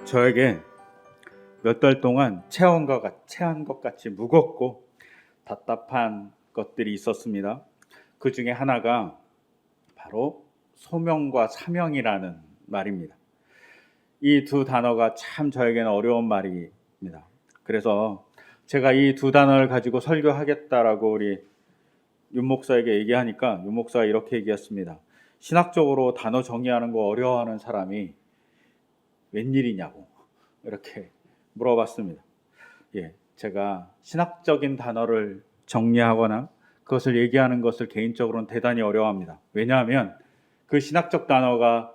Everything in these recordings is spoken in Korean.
저에게 몇 달 동안 체한 것 같이 무겁고 답답한 것들이 있었습니다. 그 중에 하나가 바로 소명과 사명이라는 말입니다. 이 두 단어가 참 저에게는 어려운 말입니다. 그래서 제가 이 두 단어를 가지고 설교하겠다라고 우리 윤 목사에게 얘기하니까 윤 목사가 이렇게 얘기했습니다. 신학적으로 단어 정의하는 거 어려워하는 사람이 웬일이냐고 이렇게 물어봤습니다. 제가 신학적인 단어를 정리하거나 그것을 얘기하는 것을 개인적으로는 대단히 어려워합니다. 왜냐하면 그 신학적 단어가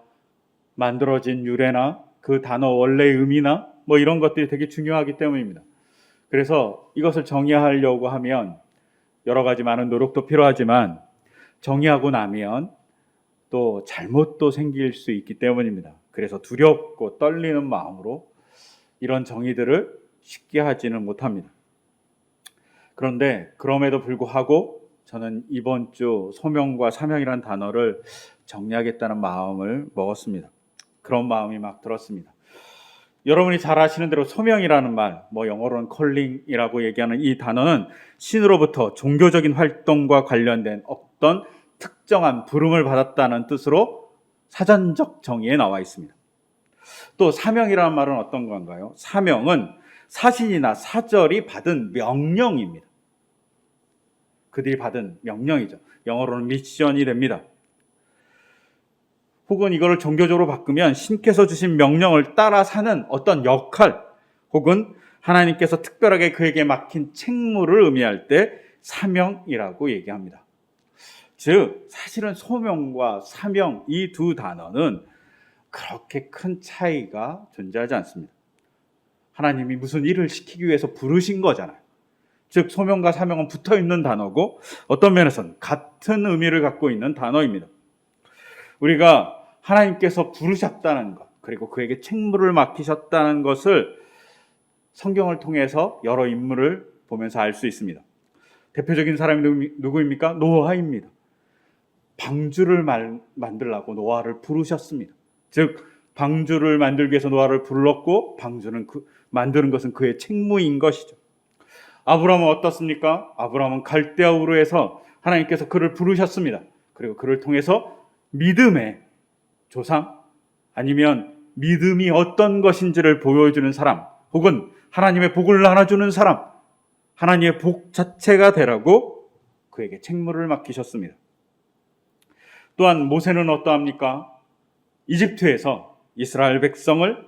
만들어진 유래나 그 단어 원래의 의미나 이런 것들이 되게 중요하기 때문입니다. 그래서 이것을 정의하려고 하면 여러 가지 많은 노력도 필요하지만 정의하고 나면 또 잘못도 생길 수 있기 때문입니다. 그래서 두렵고 떨리는 마음으로 이런 정의들을 쉽게 하지는 못합니다. 그런데 그럼에도 불구하고 저는 이번 주 소명과 사명이라는 단어를 정리하겠다는 마음을 먹었습니다. 그런 마음이 막 들었습니다. 여러분이 잘 아시는 대로 소명이라는 말, 영어로는 컬링이라고 얘기하는 이 단어는 신으로부터 종교적인 활동과 관련된 어떤 특정한 부름을 받았다는 뜻으로 사전적 정의에 나와 있습니다. 또 사명이라는 말은 어떤 건가요? 사명은 사신이나 사절이 받은 명령입니다. 그들이 받은 명령이죠. 영어로는 미션이 됩니다. 혹은 이거를 종교적으로 바꾸면 신께서 주신 명령을 따라 사는 어떤 역할, 혹은 하나님께서 특별하게 그에게 맡긴 책무를 의미할 때 사명이라고 얘기합니다. 즉 사실은 소명과 사명 이 두 단어는 그렇게 큰 차이가 존재하지 않습니다. 하나님이 무슨 일을 시키기 위해서 부르신 거잖아요. 즉 소명과 사명은 붙어있는 단어고 어떤 면에서는 같은 의미를 갖고 있는 단어입니다. 우리가 하나님께서 부르셨다는 것, 그리고 그에게 책무를 맡기셨다는 것을 성경을 통해서 여러 인물을 보면서 알 수 있습니다. 대표적인 사람이 누구입니까? 노아입니다. 방주를 만들라고 노아를 부르셨습니다. 즉 방주를 만들기 위해서 노아를 불렀고 방주는 만드는 것은 그의 책무인 것이죠. 아브라함은 어떻습니까? 아브라함은 갈대아 우르에서 하나님께서 그를 부르셨습니다. 그리고 그를 통해서 믿음의 조상, 아니면 믿음이 어떤 것인지를 보여주는 사람, 혹은 하나님의 복을 나눠주는 사람, 하나님의 복 자체가 되라고 그에게 책무를 맡기셨습니다. 또한 모세는 어떠합니까? 이집트에서 이스라엘 백성을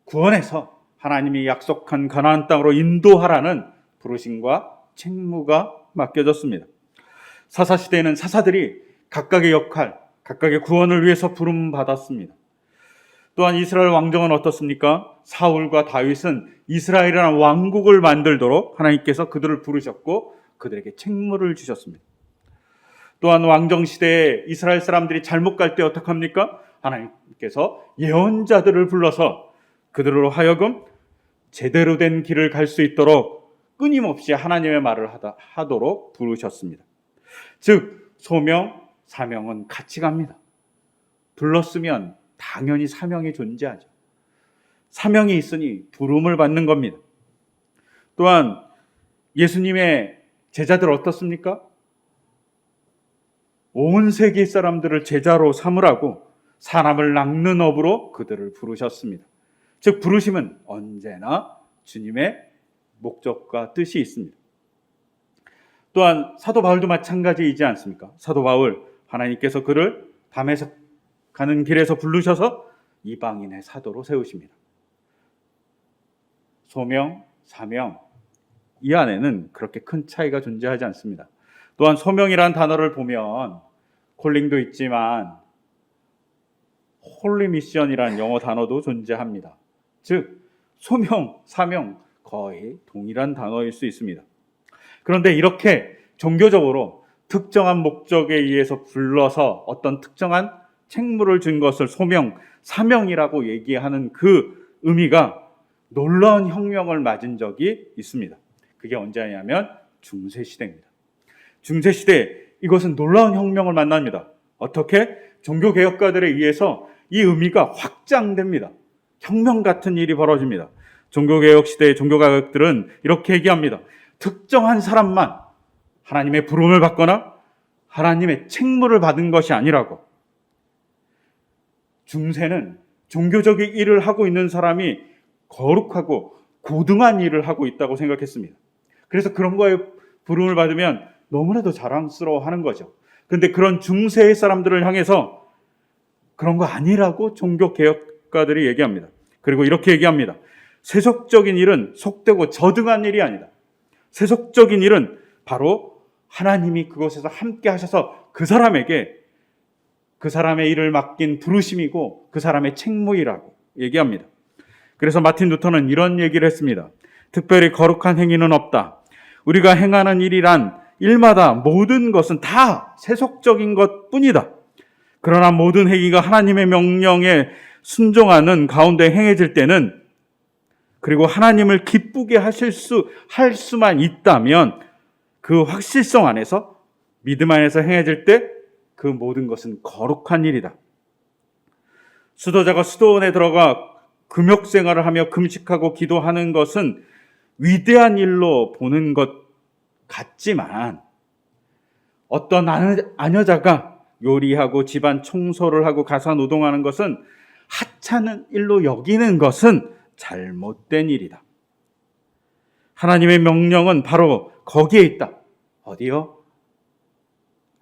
구원해서 하나님이 약속한 가나안 땅으로 인도하라는 부르심과 책무가 맡겨졌습니다. 사사시대에는 사사들이 각각의 역할, 각각의 구원을 위해서 부름받았습니다. 또한 이스라엘 왕정은 어떻습니까? 사울과 다윗은 이스라엘이라는 왕국을 만들도록 하나님께서 그들을 부르셨고 그들에게 책무를 주셨습니다. 또한 왕정시대에 이스라엘 사람들이 잘못 갈 때 어떡합니까? 하나님께서 예언자들을 불러서 그들로 하여금 제대로 된 길을 갈 수 있도록 끊임없이 하나님의 말을 하도록 부르셨습니다. 즉 소명, 사명은 같이 갑니다. 불렀으면 당연히 사명이 존재하죠. 사명이 있으니 부름을 받는 겁니다. 또한 예수님의 제자들 어떻습니까? 온 세계 사람들을 제자로 삼으라고 사람을 낚는 업으로 그들을 부르셨습니다. 즉 부르심은 언제나 주님의 목적과 뜻이 있습니다. 또한 사도 바울도 마찬가지이지 않습니까? 사도 바울, 하나님께서 그를 담에서 가는 길에서 부르셔서 이방인의 사도로 세우십니다. 소명, 사명, 이 안에는 그렇게 큰 차이가 존재하지 않습니다. 또한 소명이라는 단어를 보면 콜링도 있지만 홀리 미션이라는 영어 단어도 존재합니다. 즉 소명, 사명 거의 동일한 단어일 수 있습니다. 그런데 이렇게 종교적으로 특정한 목적에 의해서 불러서 어떤 특정한 책무를 준 것을 소명, 사명이라고 얘기하는 그 의미가 놀라운 혁명을 맞은 적이 있습니다. 그게 언제냐면 중세시대입니다. 중세시대 이것은 놀라운 혁명을 만납니다. 어떻게? 종교개혁가들에 의해서 이 의미가 확장됩니다. 혁명 같은 일이 벌어집니다. 종교개혁 시대의 종교가족들은 이렇게 얘기합니다. 특정한 사람만 하나님의 부름을 받거나 하나님의 책무를 받은 것이 아니라고. 중세는 종교적인 일을 하고 있는 사람이 거룩하고 고등한 일을 하고 있다고 생각했습니다. 그래서 그런 거에 부름을 받으면 너무나도 자랑스러워하는 거죠. 그런데 그런 중세의 사람들을 향해서 그런 거 아니라고 종교개혁가들이 얘기합니다. 그리고 이렇게 얘기합니다. 세속적인 일은 속되고 저등한 일이 아니다. 세속적인 일은 바로 하나님이 그곳에서 함께 하셔서 그 사람에게 그 사람의 일을 맡긴 부르심이고 그 사람의 책무이라고 얘기합니다. 그래서 마틴 루터는 이런 얘기를 했습니다. 특별히 거룩한 행위는 없다. 우리가 행하는 일이란 일마다 모든 것은 다 세속적인 것뿐이다. 그러나 모든 행위가 하나님의 명령에 순종하는 가운데 행해질 때는, 그리고 하나님을 기쁘게 할 수만 있다면 그 확실성 안에서, 믿음 안에서 행해질 때 그 모든 것은 거룩한 일이다. 수도자가 수도원에 들어가 금욕 생활을 하며 금식하고 기도하는 것은 위대한 일로 보는 것 같지만, 어떤 아녀자가 요리하고 집안 청소를 하고 가사노동하는 것은 하찮은 일로 여기는 것은 잘못된 일이다. 하나님의 명령은 바로 거기에 있다. 어디요?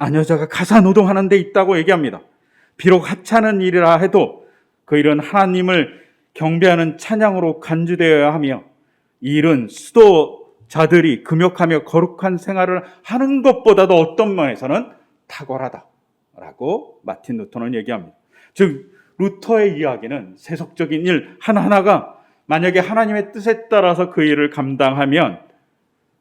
아녀자가 가사노동하는 데 있다고 얘기합니다. 비록 하찮은 일이라 해도 그 일은 하나님을 경배하는 찬양으로 간주되어야 하며, 이 일은 수도자들이 금욕하며 거룩한 생활을 하는 것보다도 어떤 면에서는 탁월하다라고 마틴 루터는 얘기합니다. 즉 루터의 이야기는 세속적인 일 하나하나가 만약에 하나님의 뜻에 따라서 그 일을 감당하면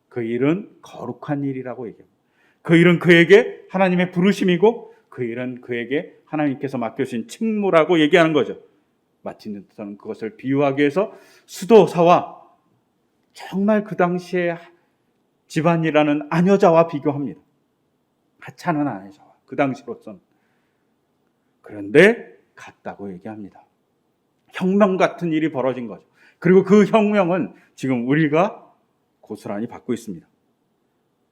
그 일은 거룩한 일이라고 얘기합니다. 그 일은 그에게 하나님의 부르심이고 그 일은 그에게 하나님께서 맡겨주신 책무라고 얘기하는 거죠. 마틴 루터는 그것을 비유하기 위해서 수도사와 정말 그 당시에 집안이라는 아녀자와 비교합니다. 하찮은 아녀자와 그 당시로서는. 그런데 같다고 얘기합니다. 혁명 같은 일이 벌어진 거죠. 그리고 그 혁명은 지금 우리가 고스란히 받고 있습니다.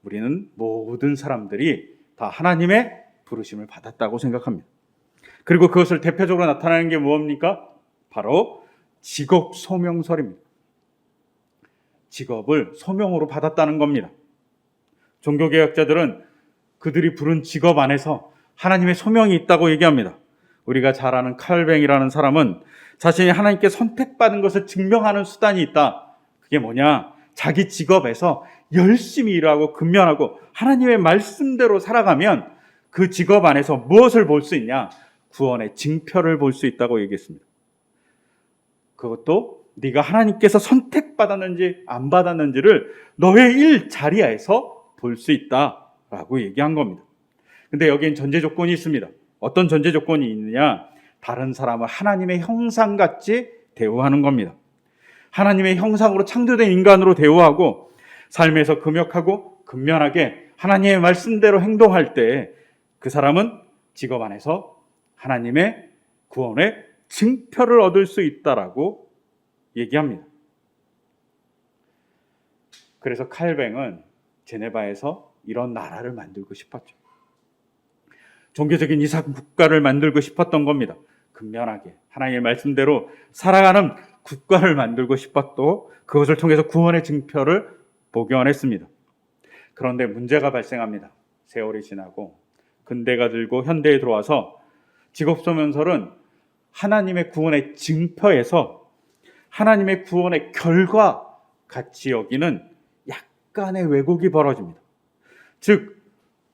우리는 모든 사람들이 다 하나님의 부르심을 받았다고 생각합니다. 그리고 그것을 대표적으로 나타나는 게 뭡니까? 바로 직업 소명설입니다. 직업을 소명으로 받았다는 겁니다. 종교개혁자들은 그들이 부른 직업 안에서 하나님의 소명이 있다고 얘기합니다. 우리가 잘 아는 칼뱅이라는 사람은 자신이 하나님께 선택받은 것을 증명하는 수단이 있다. 그게 뭐냐? 자기 직업에서 열심히 일하고 근면하고 하나님의 말씀대로 살아가면 그 직업 안에서 무엇을 볼 수 있냐? 구원의 징표를 볼 수 있다고 얘기했습니다. 그것도 네가 하나님께서 선택받았는지 안 받았는지를 너의 일 자리에서 볼 수 있다라고 얘기한 겁니다. 근데 여기엔 전제 조건이 있습니다. 어떤 전제 조건이 있느냐? 다른 사람을 하나님의 형상같이 대우하는 겁니다. 하나님의 형상으로 창조된 인간으로 대우하고 삶에서 금욕하고 근면하게 하나님의 말씀대로 행동할 때 그 사람은 직업 안에서 하나님의 구원의 증표를 얻을 수 있다라고 얘기합니다. 그래서 칼뱅은 제네바에서 이런 나라를 만들고 싶었죠. 종교적인 이상 국가를 만들고 싶었던 겁니다. 근면하게 하나님의 말씀대로 살아가는 국가를 만들고 싶었고 그것을 통해서 구원의 증표를 복원했습니다. 그런데 문제가 발생합니다. 세월이 지나고 근대가 들고 현대에 들어와서 직업소명설은 하나님의 구원의 증표에서 하나님의 구원의 결과 같이 여기는 약간의 왜곡이 벌어집니다. 즉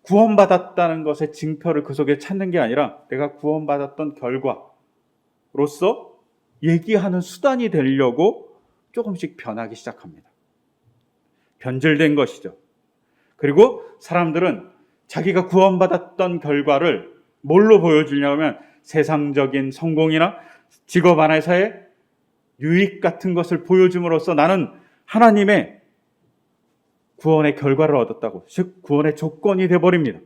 구원받았다는 것의 증표를 그 속에 찾는 게 아니라 내가 구원받았던 결과로서 얘기하는 수단이 되려고 조금씩 변하기 시작합니다. 변질된 것이죠. 그리고 사람들은 자기가 구원받았던 결과를 뭘로 보여주냐면 세상적인 성공이나 직업 안에서의 유익 같은 것을 보여줌으로써 나는 하나님의 구원의 결과를 얻었다고, 즉 구원의 조건이 되어버립니다.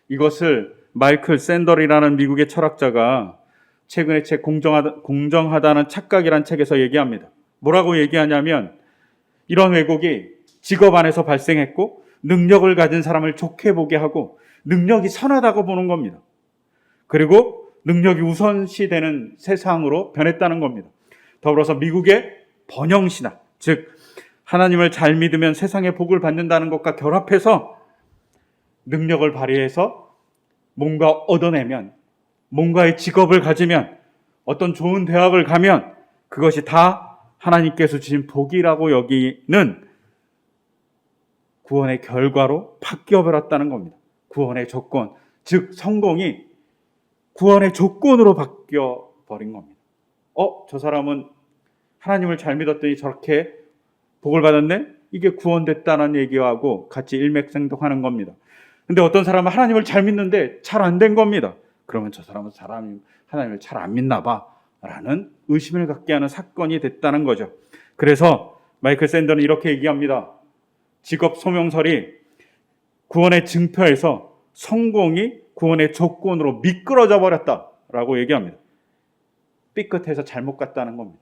이것을 마이클 샌더이라는 미국의 철학자가 최근에 책 공정하다는 착각이란 책에서 얘기합니다. 뭐라고 얘기하냐면 이런 왜곡이 직업 안에서 발생했고 능력을 가진 사람을 좋게 보게 하고 능력이 선하다고 보는 겁니다. 그리고 능력이 우선시되는 세상으로 변했다는 겁니다. 더불어서 미국의 번영신학, 즉 하나님을 잘 믿으면 세상의 복을 받는다는 것과 결합해서 능력을 발휘해서 뭔가 얻어내면, 뭔가의 직업을 가지면, 어떤 좋은 대학을 가면 그것이 다 하나님께서 주신 복이라고 여기는 구원의 결과로 바뀌어버렸다는 겁니다. 구원의 조건, 즉 성공이 구원의 조건으로 바뀌어버린 겁니다. 저 사람은 하나님을 잘 믿었더니 저렇게 복을 받았네? 이게 구원됐다는 얘기하고 같이 일맥상통하는 겁니다. 근데 어떤 사람은 하나님을 잘 믿는데 잘 안 된 겁니다. 그러면 저 사람은 하나님을 잘 안 믿나 봐 라는 의심을 갖게 하는 사건이 됐다는 거죠. 그래서 마이클 샌더는 이렇게 얘기합니다. 직업 소명설이 구원의 증표에서 성공이 구원의 조건으로 미끄러져 버렸다라고 얘기합니다. 삐끗해서 잘못 갔다는 겁니다.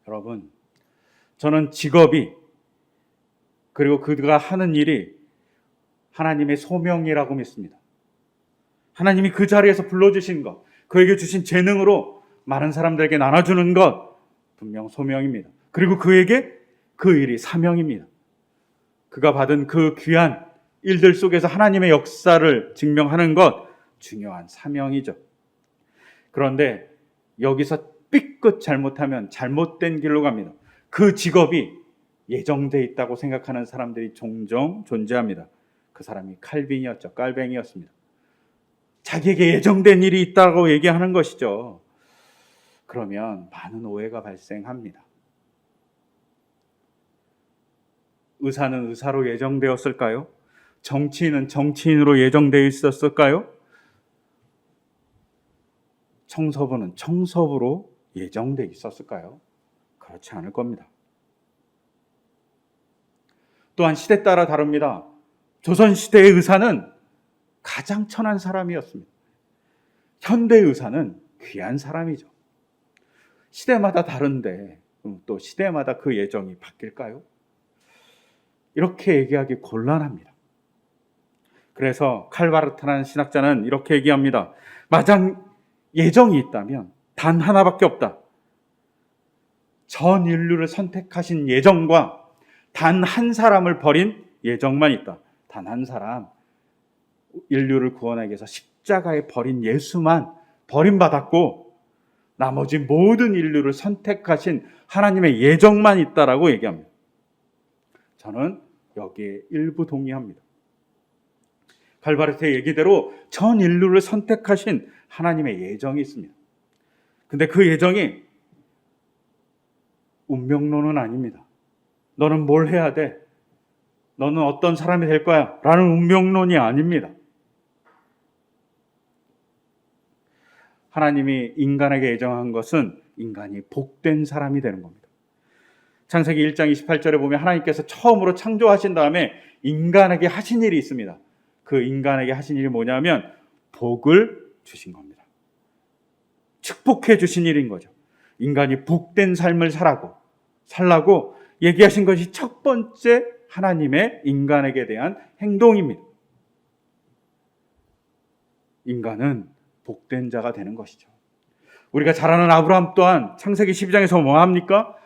여러분, 저는 직업이 그리고 그가 하는 일이 하나님의 소명이라고 믿습니다. 하나님이 그 자리에서 불러주신 것, 그에게 주신 재능으로 많은 사람들에게 나눠주는 것 분명 소명입니다. 그리고 그에게 그 일이 사명입니다. 그가 받은 그 귀한 일들 속에서 하나님의 역사를 증명하는 것 중요한 사명이죠. 그런데 여기서 삐끗 잘못하면 잘못된 길로 갑니다. 그 직업이 예정되어 있다고 생각하는 사람들이 종종 존재합니다. 그 사람이 칼빈이었죠. 깔뱅이였습니다. 자기에게 예정된 일이 있다고 얘기하는 것이죠. 그러면 많은 오해가 발생합니다. 의사는 의사로 예정되었을까요? 정치인은 정치인으로 예정되어 있었을까요? 청소부는 청소부로 예정되어 있었을까요? 그렇지 않을 겁니다. 또한 시대 따라 다릅니다. 조선시대의 의사는 가장 천한 사람이었습니다. 현대 의사는 귀한 사람이죠. 시대마다 다른데 또 시대마다 그 예정이 바뀔까요? 이렇게 얘기하기 곤란합니다. 그래서 칼바르트라는 신학자는 이렇게 얘기합니다. 마장 예정이 있다면 단 하나밖에 없다. 전 인류를 선택하신 예정과 단 한 사람을 버린 예정만 있다. 단 한 사람, 인류를 구원하기 위해서 십자가에 버린 예수만 버림받았고 나머지 모든 인류를 선택하신 하나님의 예정만 있다라고 얘기합니다. 저는 여기에 일부 동의합니다. 칼바르트의 얘기대로 전 인류를 선택하신 하나님의 예정이 있습니다. 근데 그 예정이 운명론은 아닙니다. 너는 뭘 해야 돼? 너는 어떤 사람이 될 거야? 라는 운명론이 아닙니다. 하나님이 인간에게 예정한 것은 인간이 복된 사람이 되는 겁니다. 창세기 1장 28절에 보면 하나님께서 처음으로 창조하신 다음에 인간에게 하신 일이 있습니다. 그 인간에게 하신 일이 뭐냐면 복을 주신 겁니다. 축복해 주신 일인 거죠. 인간이 복된 삶을 살라고 얘기하신 것이 첫 번째 하나님의 인간에게 대한 행동입니다. 인간은 복된 자가 되는 것이죠. 우리가 잘 아는 아브라함 또한 창세기 12장에서 뭐 합니까?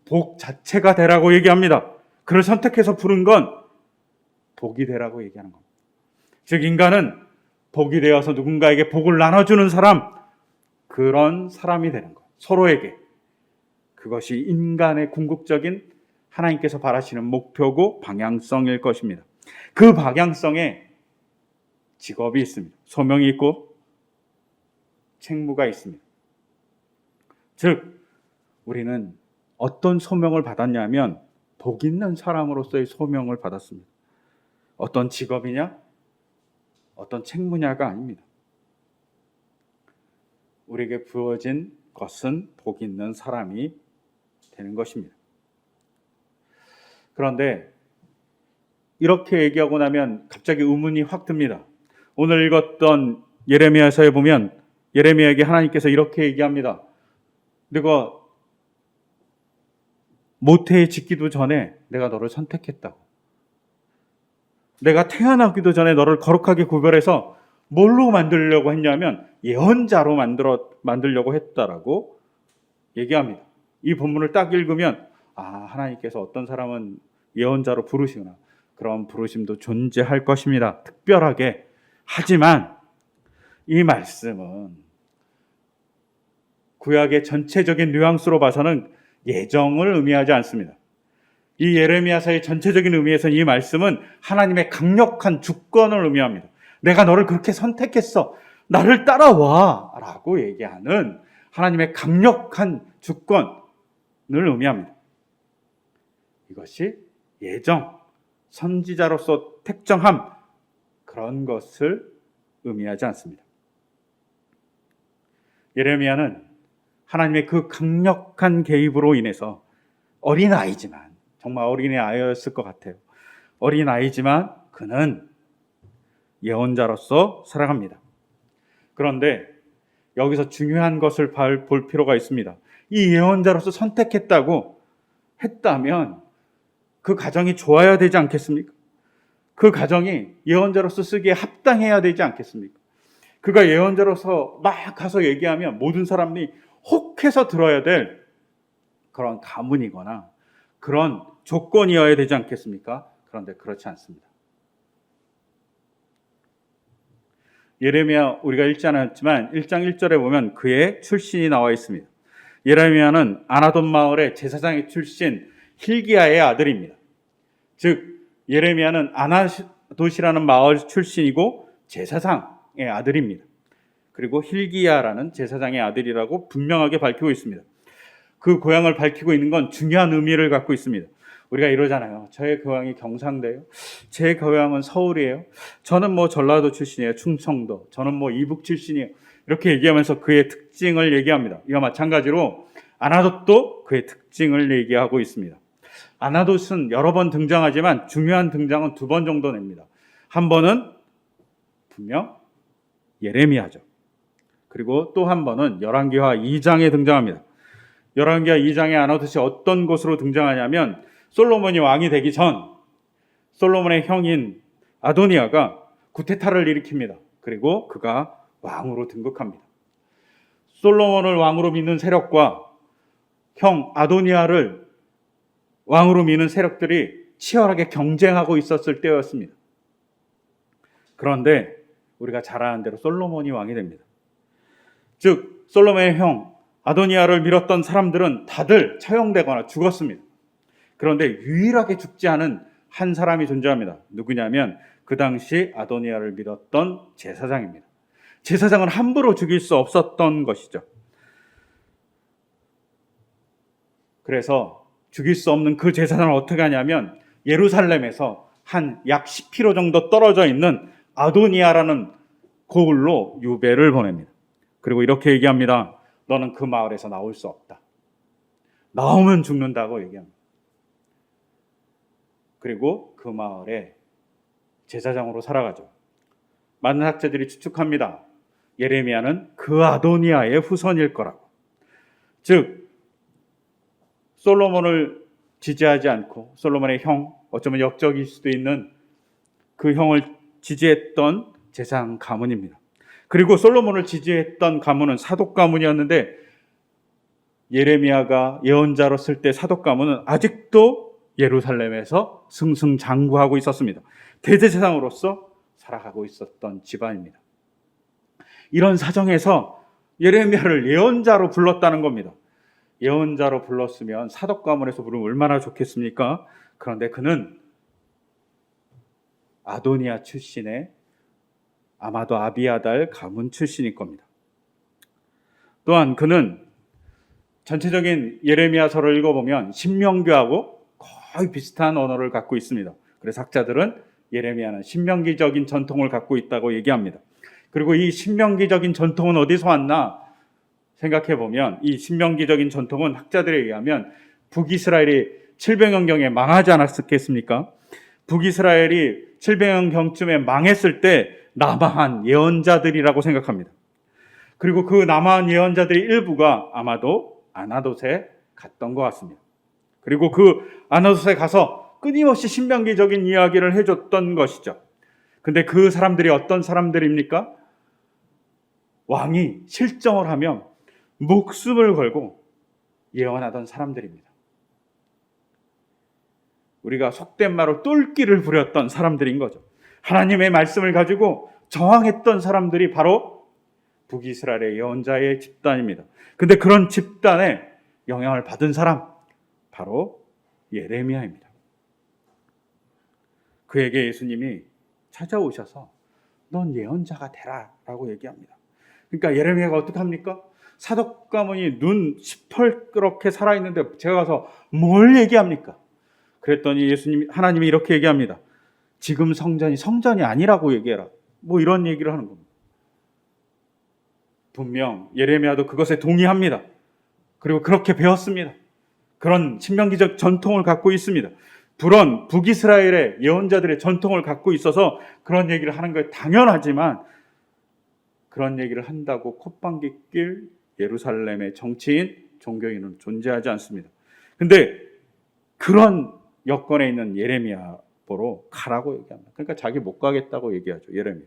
복 자체가 되라고 얘기합니다. 그를 선택해서 부른 건 복이 되라고 얘기하는 겁니다. 즉 인간은 복이 되어서 누군가에게 복을 나눠주는 사람, 그런 사람이 되는 것. 서로에게. 그것이 인간의 궁극적인 하나님께서 바라시는 목표고 방향성일 것입니다. 그 방향성에 직업이 있습니다. 소명이 있고 책무가 있습니다. 즉 우리는 어떤 소명을 받았냐면 복 있는 사람으로서의 소명을 받았습니다. 어떤 직업이냐? 어떤 책무냐가 아닙니다. 우리에게 부어진 것은 복 있는 사람이 되는 것입니다. 그런데 이렇게 얘기하고 나면 갑자기 의문이 확 듭니다. 오늘 읽었던 예레미야서에 보면 예레미야에게 하나님께서 이렇게 얘기합니다. 내가 모태에 짓기도 전에 내가 너를 선택했다고. 내가 태어나기도 전에 너를 거룩하게 구별해서 뭘로 만들려고 했냐면 예언자로 만들려고 했다라고 얘기합니다. 이 본문을 딱 읽으면 하나님께서 어떤 사람은 예언자로 부르시구나. 그런 부르심도 존재할 것입니다. 특별하게. 하지만 이 말씀은 구약의 전체적인 뉘앙스로 봐서는 예정을 의미하지 않습니다. 이 예레미야서의 전체적인 의미에서는 이 말씀은 하나님의 강력한 주권을 의미합니다. 내가 너를 그렇게 선택했어. 나를 따라와. 라고 얘기하는 하나님의 강력한 주권을 의미합니다. 이것이 예정, 선지자로서 택정함, 그런 것을 의미하지 않습니다. 예레미야는 하나님의 그 강력한 개입으로 인해서 어린아이지만, 정말 어린아이였을 것 같아요. 어린아이지만 그는 예언자로서 살아갑니다. 그런데 여기서 중요한 것을 볼 필요가 있습니다. 이 예언자로서 선택했다고 했다면 그 가정이 좋아야 되지 않겠습니까? 그 가정이 예언자로서 쓰기에 합당해야 되지 않겠습니까? 그가 예언자로서 막 가서 얘기하면 모든 사람이 혹해서 들어야 될 그런 가문이거나 그런 조건이어야 되지 않겠습니까? 그런데 그렇지 않습니다. 예레미야 우리가 읽지 않았지만 1장 1절에 보면 그의 출신이 나와 있습니다. 예레미야는 아나돗 마을의 제사장의 출신 hil기야의 아들입니다. 즉 예레미야는 아나돗이라는 마을 출신이고 제사장의 아들입니다. 그리고 hil기야라는 제사장의 아들이라고 분명하게 밝히고 있습니다. 그 고향을 밝히고 있는 건 중요한 의미를 갖고 있습니다. 우리가 이러잖아요. 저의 고향이 경상도예요. 제 고향은 서울이에요. 저는 전라도 출신이에요. 충청도. 저는 이북 출신이에요. 이렇게 얘기하면서 그의 특징을 얘기합니다. 이와 마찬가지로 아나돗도 그의 특징을 얘기하고 있습니다. 아나돗은 여러 번 등장하지만 중요한 등장은 2번 정도 냅니다. 한 번은 분명 예레미야죠. 그리고 또 한 번은 열왕기하 2장에 등장합니다. 열왕기하 2장에 아나돗이 어떤 곳으로 등장하냐면 솔로몬이 왕이 되기 전 솔로몬의 형인 아도니아가 구테타를 일으킵니다. 그리고 그가 왕으로 등극합니다. 솔로몬을 왕으로 믿는 세력과 형 아도니아를 왕으로 믿는 세력들이 치열하게 경쟁하고 있었을 때였습니다. 그런데 우리가 잘 아는 대로 솔로몬이 왕이 됩니다. 즉 솔로몬의 형 아도니아를 밀었던 사람들은 다들 처형되거나 죽었습니다. 그런데 유일하게 죽지 않은 한 사람이 존재합니다. 누구냐면 그 당시 아도니아를 밀었던 제사장입니다. 제사장은 함부로 죽일 수 없었던 것이죠. 그래서 죽일 수 없는 그 제사장을 어떻게 하냐면 예루살렘에서 한 약 10km 정도 떨어져 있는 아도니아라는 고을로 유배를 보냅니다. 그리고 이렇게 얘기합니다. 너는 그 마을에서 나올 수 없다. 나오면 죽는다고 얘기합니다. 그리고 그 마을에 제사장으로 살아가죠. 많은 학자들이 추측합니다. 예레미야는 그 아도니아의 후손일 거라고. 즉 솔로몬을 지지하지 않고 솔로몬의 형, 어쩌면 역적일 수도 있는 그 형을 지지했던 제사장 가문입니다. 그리고 솔로몬을 지지했던 가문은 사독 가문이었는데 예레미야가 예언자로 쓸 때 사독 가문은 아직도 예루살렘에서 승승장구하고 있었습니다. 대제사장으로서 살아가고 있었던 집안입니다. 이런 사정에서 예레미야를 예언자로 불렀다는 겁니다. 예언자로 불렀으면 사독 가문에서 부르면 얼마나 좋겠습니까? 그런데 그는 아도니아 출신의 아마도 아비아달 가문 출신일 겁니다. 또한 그는 전체적인 예레미야서를 읽어보면 신명기하고 거의 비슷한 언어를 갖고 있습니다. 그래서 학자들은 예레미야는 신명기적인 전통을 갖고 있다고 얘기합니다. 그리고 이 신명기적인 전통은 어디서 왔나 생각해보면 이 신명기적인 전통은 학자들에 의하면 북이스라엘이 700년경에 망하지 않았겠습니까? 북이스라엘이 700년경쯤에 망했을 때 남아한 예언자들이라고 생각합니다. 그리고 그 남아온 예언자들의 일부가 아마도 아나돗에 갔던 것 같습니다. 그리고 그 아나돗에 가서 끊임없이 신명기적인 이야기를 해줬던 것이죠. 근데 그 사람들이 어떤 사람들입니까? 왕이 실정을 하면 목숨을 걸고 예언하던 사람들입니다. 우리가 속된 말로 똘끼를 부렸던 사람들인 거죠. 하나님의 말씀을 가지고 저항했던 사람들이 바로 북이스라엘의 예언자의 집단입니다. 근데 그런 집단에 영향을 받은 사람, 바로 예레미야입니다. 그에게 예수님이 찾아오셔서 넌 예언자가 되라 라고 얘기합니다. 그러니까 예레미야가 어떻게 합니까? 사독 가문이 눈 시퍼렇게 살아있는데 제가 가서 뭘 얘기합니까? 그랬더니 하나님이 이렇게 얘기합니다. 지금 성전이 아니라고 얘기해라. 뭐 이런 얘기를 하는 겁니다. 분명 예레미야도 그것에 동의합니다. 그리고 그렇게 배웠습니다. 그런 신명기적 전통을 갖고 있습니다. 그런 북이스라엘의 예언자들의 전통을 갖고 있어서 그런 얘기를 하는 게 당연하지만 그런 얘기를 한다고 콧방귀 낄 예루살렘의 정치인, 종교인은 존재하지 않습니다. 근데 그런 여건에 있는 예레미야 보러 가라고 얘기합니다. 그러니까 자기 못 가겠다고 얘기하죠. 예레미야.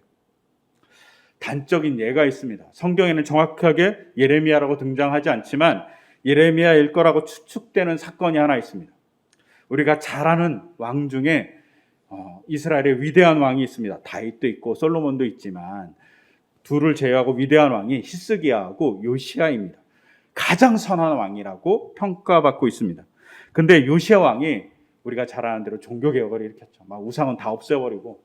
단적인 예가 있습니다. 성경에는 정확하게 예레미야라고 등장하지 않지만 예레미야일 거라고 추측되는 사건이 하나 있습니다. 우리가 잘 아는 왕 중에 이스라엘의 위대한 왕이 있습니다. 다윗도 있고 솔로몬도 있지만 둘을 제외하고 위대한 왕이 히스기야하고 요시야입니다. 가장 선한 왕이라고 평가받고 있습니다. 근데 요시야 왕이 우리가 잘 아는 대로 종교개혁을 일으켰죠. 막 우상은 다 없애버리고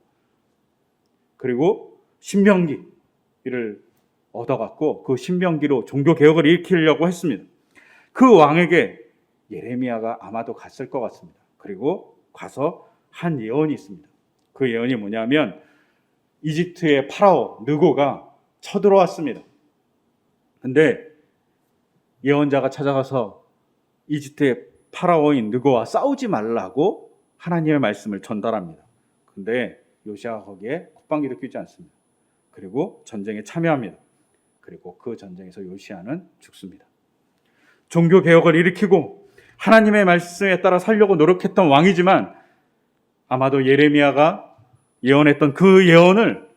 그리고 신명기를 얻어갖고 그 신명기로 종교개혁을 일으키려고 했습니다. 그 왕에게 예레미야가 아마도 갔을 것 같습니다. 그리고 가서 한 예언이 있습니다. 그 예언이 뭐냐면 이집트의 파라오 느고가 쳐들어왔습니다. 근데 예언자가 찾아가서 이집트의 파라오인 느고와 싸우지 말라고 하나님의 말씀을 전달합니다. 근데 요시야가 거기에 콧방귀도 뀌지 않습니다. 그리고 전쟁에 참여합니다. 그리고 그 전쟁에서 요시야는 죽습니다. 종교개혁을 일으키고 하나님의 말씀에 따라 살려고 노력했던 왕이지만 아마도 예레미야가 예언했던 그 예언을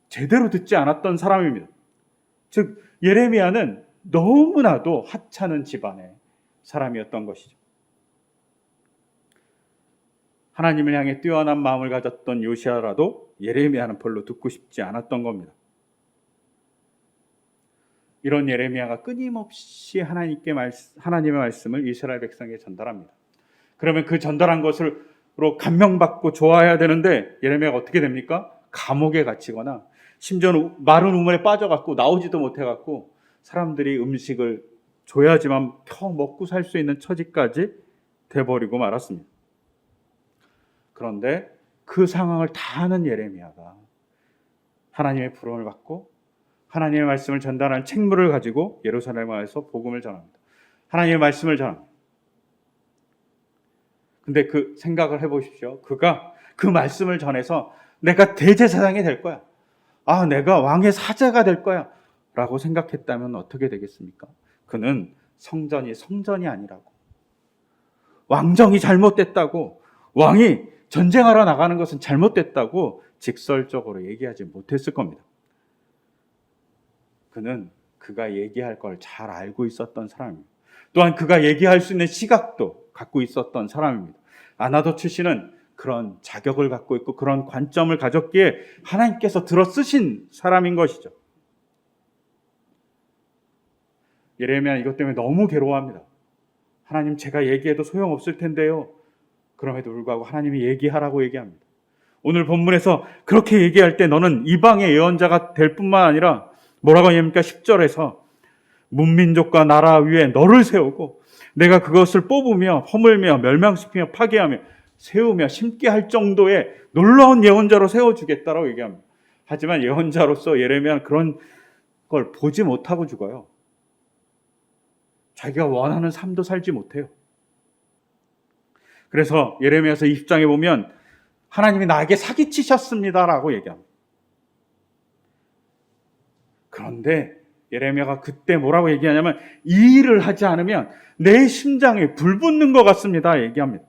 제대로 듣지 않았던 사람입니다. 즉 예레미야는 너무나도 하찮은 집안의 사람이었던 것이죠. 하나님을 향해 뛰어난 마음을 가졌던 요시야라도 예레미야는 별로 듣고 싶지 않았던 겁니다. 이런 예레미야가 끊임없이 하나님의 말씀을 이스라엘 백성에게 전달합니다. 그러면 그 전달한 것으로 감명받고 좋아해야 되는데 예레미야가 어떻게 됩니까? 감옥에 갇히거나 심지어는 마른 우물에 빠져갖고 나오지도 못해갖고 사람들이 음식을 줘야지만 겨우 먹고 살 수 있는 처지까지 돼버리고 말았습니다. 그런데 그 상황을 다 아는 예레미야가 하나님의 부름을 받고 하나님의 말씀을 전달하는 책무를 가지고 예루살렘에 와서 복음을 전합니다. 하나님의 말씀을 전합니다. 근데 그 생각을 해보십시오. 그가 그 말씀을 전해서 내가 대제사장이 될 거야. 내가 왕의 사제가 될 거야. 라고 생각했다면 어떻게 되겠습니까? 그는 성전이 아니라고. 왕정이 잘못됐다고. 왕이 전쟁하러 나가는 것은 잘못됐다고 직설적으로 얘기하지 못했을 겁니다. 그는 그가 얘기할 걸 잘 알고 있었던 사람입니다. 또한 그가 얘기할 수 있는 시각도 갖고 있었던 사람입니다. 아나돗 출신은 그런 자격을 갖고 있고 그런 관점을 가졌기에 하나님께서 들어 쓰신 사람인 것이죠. 예레미야는 이것 때문에 너무 괴로워합니다. 하나님, 제가 얘기해도 소용없을 텐데요. 그럼에도 불구하고 하나님이 얘기하라고 얘기합니다. 오늘 본문에서 그렇게 얘기할 때 너는 이방의 예언자가 될 뿐만 아니라 뭐라고 얘기합니까? 10절에서 문민족과 나라 위에 너를 세우고 내가 그것을 뽑으며 허물며 멸망시키며 파괴하며 세우며 심게 할 정도의 놀라운 예언자로 세워주겠다라고 얘기합니다. 하지만 예언자로서 예레미야는 그런 걸 보지 못하고 죽어요. 자기가 원하는 삶도 살지 못해요. 그래서 예레미야서 20장에 보면 하나님이 나에게 사기치셨습니다라고 얘기합니다. 그런데 예레미야가 그때 뭐라고 얘기하냐면 이 일을 하지 않으면 내 심장에 불 붙는 것 같습니다 얘기합니다.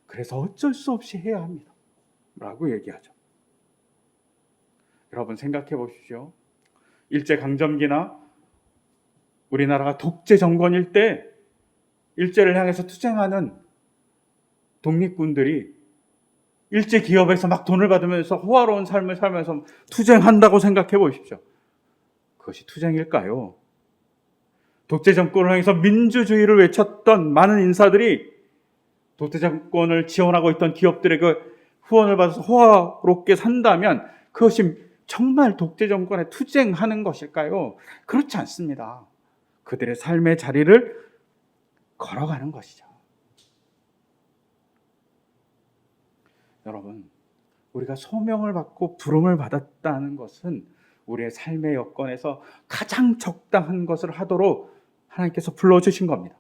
그래서 어쩔 수 없이 해야 합니다 라고 얘기하죠. 여러분 생각해 보십시오. 일제강점기나 우리나라가 독재 정권일 때 일제를 향해서 투쟁하는 독립군들이 일제 기업에서 막 돈을 받으면서 호화로운 삶을 살면서 투쟁한다고 생각해 보십시오. 그것이 투쟁일까요? 독재 정권을 향해서 민주주의를 외쳤던 많은 인사들이 독재 정권을 지원하고 있던 기업들에게 후원을 받아서 호화롭게 산다면 그것이 정말 독재 정권에 투쟁하는 것일까요? 그렇지 않습니다. 그들의 삶의 자리를 걸어가는 것이죠. 여러분, 우리가 소명을 받고 부름을 받았다는 것은 우리의 삶의 여건에서 가장 적당한 것을 하도록 하나님께서 불러주신 겁니다.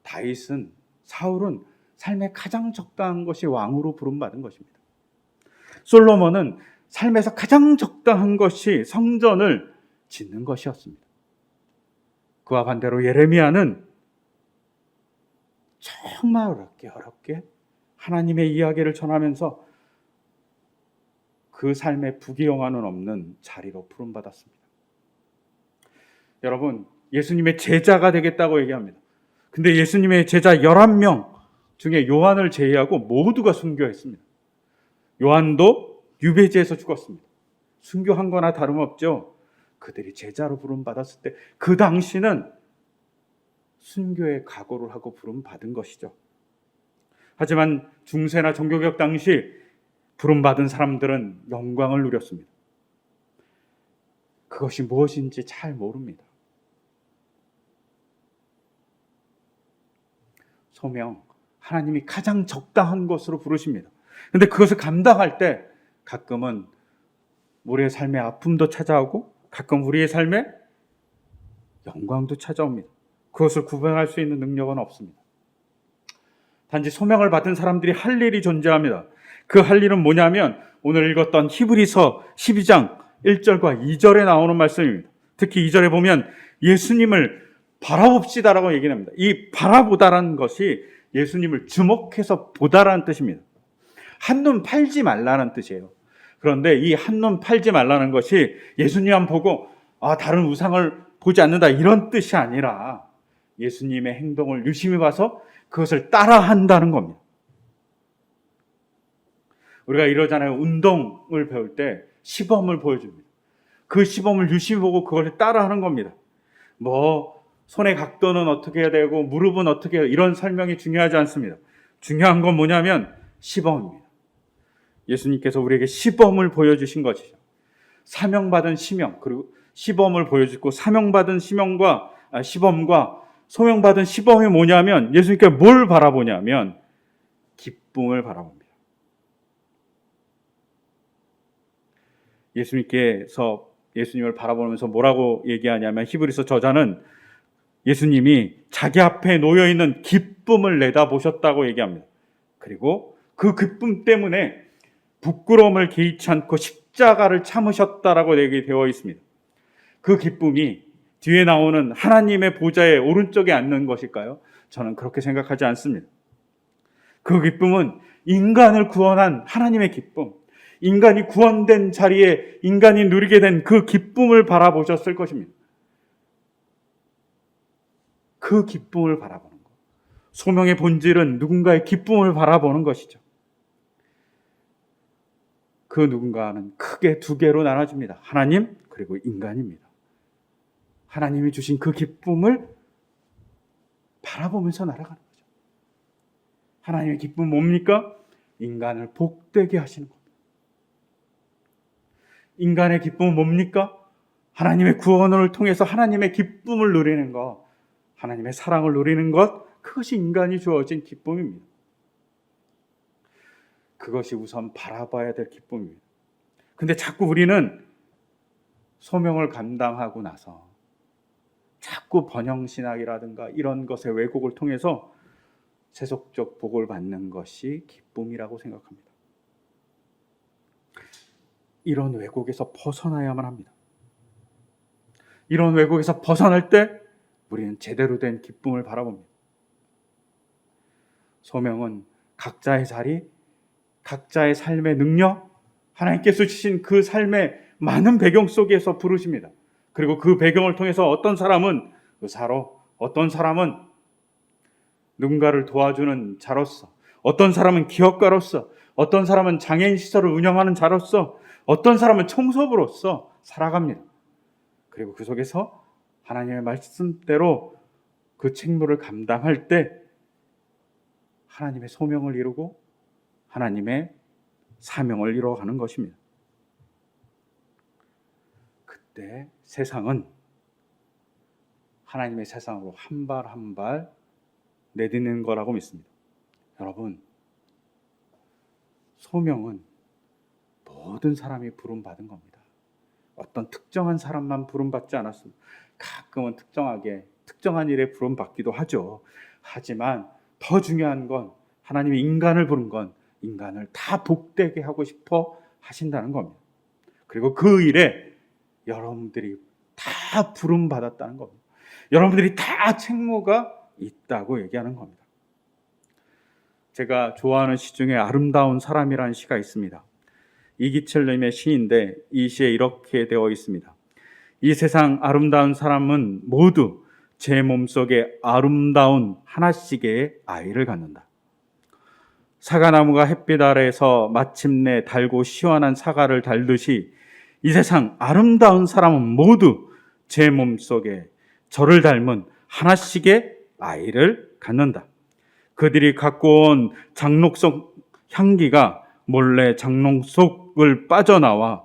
다윗은, 사울은 삶에 가장 적당한 것이 왕으로 부름받은 것입니다. 솔로몬은 삶에서 가장 적당한 것이 성전을 짓는 것이었습니다. 그와 반대로 예레미야는 정말 어렵게 하나님의 이야기를 전하면서 그 삶의 부귀영화는 없는 자리로 부름받았습니다. 여러분, 예수님의 제자가 되겠다고 얘기합니다. 근데 예수님의 제자 11명 중에 요한을 제외하고 모두가 순교했습니다. 요한도 유배지에서 죽었습니다. 순교한 거나 다름없죠. 그들이 제자로 부름받았을 때 그 당시는 순교의 각오를 하고 부름받은 것이죠. 하지만 중세나 종교개혁 당시 부름받은 사람들은 영광을 누렸습니다. 그것이 무엇인지 잘 모릅니다. 소명, 하나님이 가장 적당한 것으로 부르십니다. 그런데 그것을 감당할 때 가끔은 우리의 삶에 아픔도 찾아오고 가끔 우리의 삶에 영광도 찾아옵니다. 그것을 구별할 수 있는 능력은 없습니다. 단지 소명을 받은 사람들이 할 일이 존재합니다. 그 할 일은 뭐냐면 오늘 읽었던 히브리서 12장 1절과 2절에 나오는 말씀입니다. 특히 2절에 보면 예수님을 바라봅시다라고 얘기합니다. 이 바라보다라는 것이 예수님을 주목해서 보다라는 뜻입니다. 한눈 팔지 말라는 뜻이에요. 그런데 이 한눈 팔지 말라는 것이 예수님만 보고 다른 우상을 보지 않는다 이런 뜻이 아니라 예수님의 행동을 유심히 봐서 그것을 따라한다는 겁니다. 우리가 이러잖아요. 운동을 배울 때 시범을 보여줍니다. 그 시범을 유심히 보고 그걸 따라하는 겁니다. 손의 각도는 어떻게 해야 되고 무릎은 어떻게 해야 이런 설명이 중요하지 않습니다. 중요한 건 뭐냐면 시범입니다. 예수님께서 우리에게 시범을 보여주신 것이죠. 사명받은 시명, 그리고 시범을 보여주고 사명받은 시범과 소명받은 시범이 뭐냐면 예수님께 뭘 바라보냐면 기쁨을 바라봅니다. 예수님께서 예수님을 바라보면서 뭐라고 얘기하냐면 히브리서 저자는 예수님이 자기 앞에 놓여있는 기쁨을 내다보셨다고 얘기합니다. 그리고 그 기쁨 때문에 부끄러움을 개의치 않고 십자가를 참으셨다라고 얘기되어 있습니다. 그 기쁨이 뒤에 나오는 하나님의 보좌의 오른쪽에 앉는 것일까요? 저는 그렇게 생각하지 않습니다. 그 기쁨은 인간을 구원한 하나님의 기쁨, 인간이 구원된 자리에 인간이 누리게 된 그 기쁨을 바라보셨을 것입니다. 그 기쁨을 바라보는 것. 소명의 본질은 누군가의 기쁨을 바라보는 것이죠. 그 누군가는 크게 두 개로 나눠집니다. 하나님 그리고 인간입니다. 하나님이 주신 그 기쁨을 바라보면서 날아가는 거죠. 하나님의 기쁨은 뭡니까? 인간을 복되게 하시는 겁니다. 인간의 기쁨은 뭡니까? 하나님의 구원을 통해서 하나님의 기쁨을 누리는 것, 하나님의 사랑을 누리는 것, 그것이 인간이 주어진 기쁨입니다. 그것이 우선 바라봐야 될 기쁨입니다. 근데 자꾸 우리는 소명을 감당하고 나서 자꾸 번영신학이라든가 이런 것의 왜곡을 통해서 세속적 복을 받는 것이 기쁨이라고 생각합니다. 이런 왜곡에서 벗어나야만 합니다. 이런 왜곡에서 벗어날 때 우리는 제대로 된 기쁨을 바라봅니다. 소명은 각자의 자리, 각자의 삶의 능력, 하나님께서 주신 그 삶의 많은 배경 속에서 부르십니다. 그리고 그 배경을 통해서 어떤 사람은 의사로, 어떤 사람은 누군가를 도와주는 자로서, 어떤 사람은 기업가로서, 어떤 사람은 장애인 시설을 운영하는 자로서, 어떤 사람은 청소부로서 살아갑니다. 그리고 그 속에서 하나님의 말씀대로 그 책무를 감당할 때 하나님의 소명을 이루고 하나님의 사명을 이루어가는 것입니다. 그때 세상은 하나님의 세상으로 한 발 한 발 내딛는 거라고 믿습니다. 여러분, 소명은 모든 사람이 부름받은 겁니다. 어떤 특정한 사람만 부름받지 않았습니다. 가끔은 특정한 일에 부름받기도 하죠. 하지만 더 중요한 건 하나님이 인간을 부른 건 인간을 다 복되게 하고 싶어 하신다는 겁니다. 그리고 그 일에 여러분들이 다 부름받았다는 겁니다. 여러분들이 다 책무가 있다고 얘기하는 겁니다. 제가 좋아하는 시 중에 아름다운 사람이라는 시가 있습니다. 이기철님의 시인데 이 시에 이렇게 되어 있습니다. 이 세상 아름다운 사람은 모두 제 몸속에 아름다운 하나씩의 아이를 갖는다. 사과나무가 햇빛 아래에서 마침내 달고 시원한 사과를 달듯이 이 세상 아름다운 사람은 모두 제 몸속에 저를 닮은 하나씩의 아이를 갖는다. 그들이 갖고 온 장록석 향기가 몰래 장롱 속을 빠져나와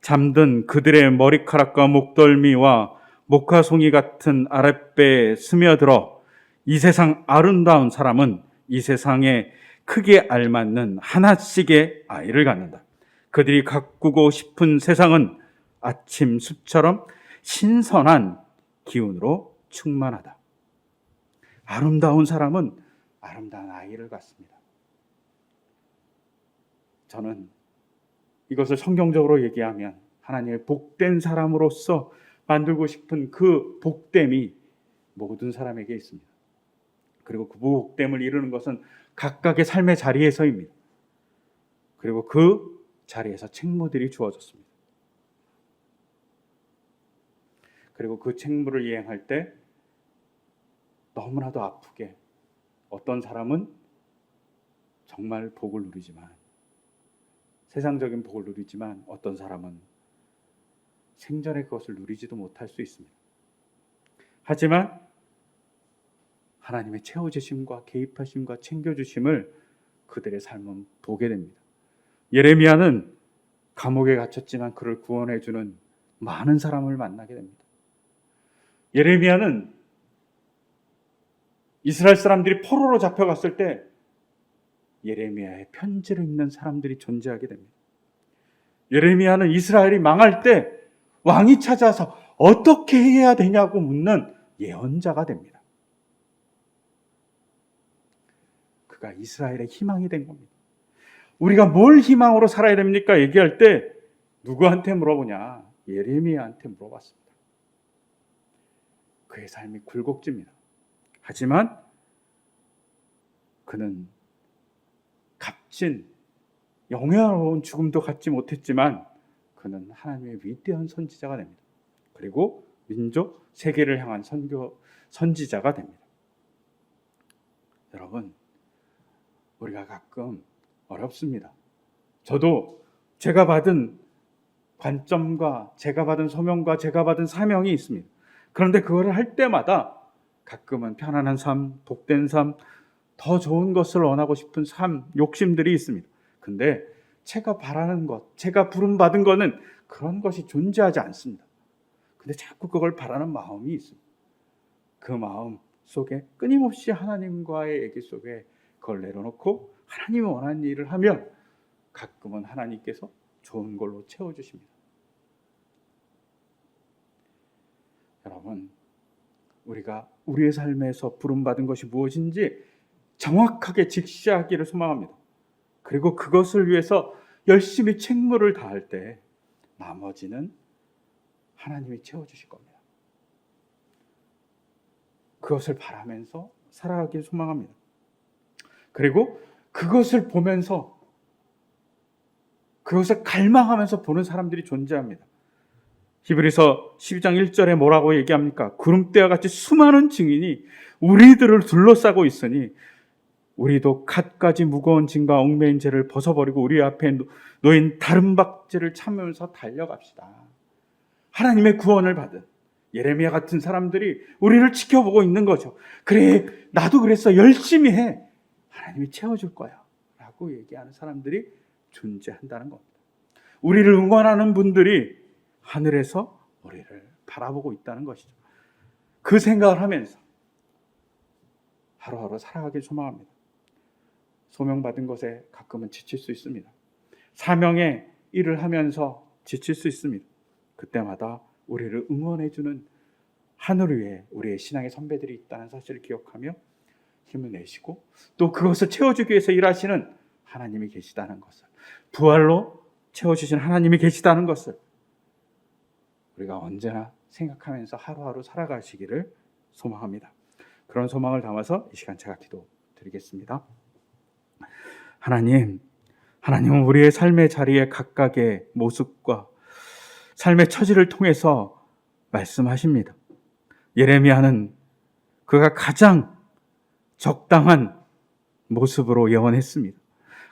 잠든 그들의 머리카락과 목덜미와 목화송이 같은 아랫배에 스며들어 이 세상 아름다운 사람은 이 세상에 크게 알맞는 하나씩의 아이를 갖는다. 그들이 가꾸고 싶은 세상은 아침 숲처럼 신선한 기운으로 충만하다. 아름다운 사람은 아름다운 아이를 갖습니다. 저는 이것을 성경적으로 얘기하면 하나님의 복된 사람으로서 만들고 싶은 그 복됨이 모든 사람에게 있습니다. 그리고 그 복됨을 이루는 것은 각각의 삶의 자리에서입니다. 그리고 그 자리에서 책무들이 주어졌습니다. 그리고 그 책무를 이행할 때 너무나도 아프게 어떤 사람은 정말 복을 누리지만 세상적인 복을 누리지만 어떤 사람은 생전에 그것을 누리지도 못할 수 있습니다. 하지만 하나님의 채워주심과 개입하심과 챙겨주심을 그들의 삶은 보게 됩니다. 예레미야는 감옥에 갇혔지만 그를 구원해주는 많은 사람을 만나게 됩니다. 예레미야는 이스라엘 사람들이 포로로 잡혀갔을 때 예레미야의 편지를 읽는 사람들이 존재하게 됩니다. 예레미야는 이스라엘이 망할 때 왕이 찾아서 어떻게 해야 되냐고 묻는 예언자가 됩니다. 그가 이스라엘의 희망이 된 겁니다. 우리가 뭘 희망으로 살아야 됩니까? 얘기할 때 누구한테 물어보냐? 예레미야한테 물어봤습니다. 그의 삶이 굴곡집니다. 하지만 그는 값진 영예로운 죽음도 갖지 못했지만 그는 하나님의 위대한 선지자가 됩니다. 그리고 민족 세계를 향한 선지자가 됩니다. 여러분, 우리가 가끔 어렵습니다. 저도 제가 받은 관점과 제가 받은 소명과 제가 받은 사명이 있습니다. 그런데 그거를 할 때마다 가끔은 편안한 삶, 복된 삶, 더 좋은 것을 원하고 싶은 삶, 욕심들이 있습니다. 근데 제가 바라는 것, 제가 부름받은 거는 그런 것이 존재하지 않습니다. 근데 자꾸 그걸 바라는 마음이 있습니다. 그 마음 속에 끊임없이 하나님과의 얘기 속에 그걸 내려놓고 하나님이 원하는 일을 하면 가끔은 하나님께서 좋은 걸로 채워주십니다. 여러분, 우리가 우리의 삶에서 부름받은 것이 무엇인지 정확하게 직시하기를 소망합니다. 그리고 그것을 위해서 열심히 책무를 다할 때 나머지는 하나님이 채워주실 겁니다. 그것을 바라면서 살아가길 소망합니다. 그리고 그것을 보면서, 그것을 갈망하면서 보는 사람들이 존재합니다. 히브리서 12장 1절에 뭐라고 얘기합니까? 구름대와 같이 수많은 증인이 우리들을 둘러싸고 있으니 우리도 갖가지 무거운 짐과 얽매인 죄를 벗어버리고 우리 앞에 놓인 다른 박질을 참으면서 달려갑시다. 하나님의 구원을 받은 예레미야 같은 사람들이 우리를 지켜보고 있는 거죠. 그래, 나도 그랬어. 열심히 해. 하나님이 채워줄 거야. 라고 얘기하는 사람들이 존재한다는 겁니다. 우리를 응원하는 분들이 하늘에서 우리를 바라보고 있다는 것이죠. 그 생각을 하면서 하루하루 살아가길 소망합니다. 소명받은 것에 가끔은 지칠 수 있습니다. 사명의 일을 하면서 지칠 수 있습니다. 그때마다 우리를 응원해주는 하늘 위에 우리의 신앙의 선배들이 있다는 사실을 기억하며 힘을 내시고, 또 그것을 채워주기 위해서 일하시는 하나님이 계시다는 것을, 부활로 채워주신 하나님이 계시다는 것을 우리가 언제나 생각하면서 하루하루 살아가시기를 소망합니다. 그런 소망을 담아서 이 시간 제가 기도드리겠습니다. 하나님은 우리의 삶의 자리에 각각의 모습과 삶의 처지를 통해서 말씀하십니다. 예레미야는 그가 가장 적당한 모습으로 예언했습니다.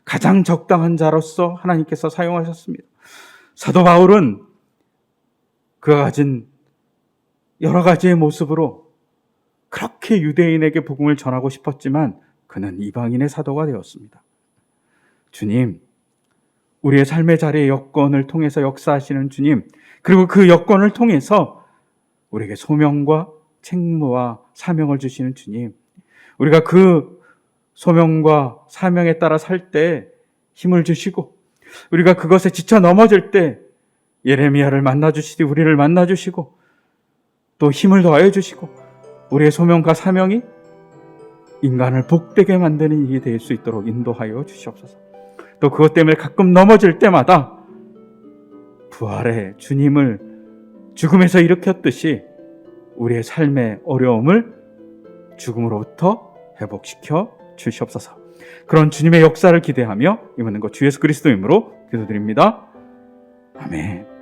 가장 적당한 자로서 하나님께서 사용하셨습니다. 사도 바울은 그가 가진 여러 가지의 모습으로 그렇게 유대인에게 복음을 전하고 싶었지만 그는 이방인의 사도가 되었습니다. 주님, 우리의 삶의 자리의 여건을 통해서 역사하시는 주님, 그리고 그 여건을 통해서 우리에게 소명과 책무와 사명을 주시는 주님, 우리가 그 소명과 사명에 따라 살 때 힘을 주시고, 우리가 그것에 지쳐 넘어질 때 예레미야를 만나주시듯이 우리를 만나주시고, 또 힘을 더하여 주시고, 우리의 소명과 사명이 인간을 복되게 만드는 일이 될 수 있도록 인도하여 주시옵소서. 또 그것 때문에 가끔 넘어질 때마다 부활의 주님을 죽음에서 일으켰듯이 우리의 삶의 어려움을 죽음으로부터 회복시켜 주시옵소서. 그런 주님의 역사를 기대하며 이 모든 것 주 예수 그리스도 이름으로 기도드립니다. 아멘.